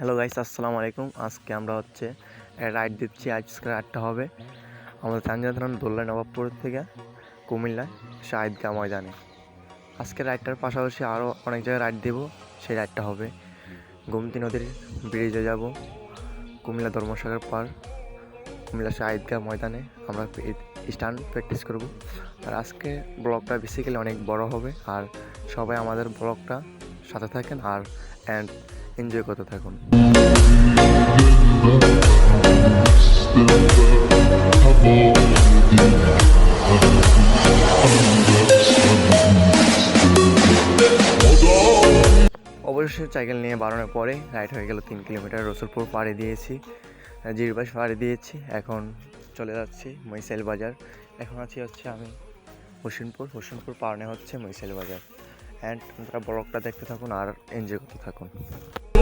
Hello guys, আসসালামু আলাইকুম। আজকে আমরা রাইড দিচ্ছি। আজকে রাইডটা হবে আমাদের তানজানিয়া থানার দোল্লা নবাবপুর থেকে কুমিল্লা শাহিদগাঁ ময়দানে। আজকে রাইডটার পাশাপাশি আরও অনেক জায়গায় রাইড দেব। সেই রাইডটা হবে গোমতী নদীর ব্রিজে যাব, কুমিল্লা ধর্মসাগর পার, কুমিল্লা শাহিদগাঁ ময়দানে আমরা স্টান্ট প্র্যাকটিস করব। আর আজকে ব্লগটা বেসিক্যালি অনেক বড় হবে, আর সবাই আমাদের ব্লগটা সাথে থাকেন আর এনজয় করতে থাকুন। অবশ্যই সাইকেল নিয়ে বাড়ানোর পরে রাইড হয়ে গেল 3 কিলোমিটার। রসুলপুর পাড়ি দিয়েছি, জিরবাস পাড়ি দিয়েছি। এখন চলে যাচ্ছি মৈশাইল বাজার। এখন আছি আমি হোসেনপুর পাড়নে মৈশাইল বাজার। অ্যান্ড আপনারা ব্লগটা দেখতে থাকুন আর এনজয় করতে থাকুন।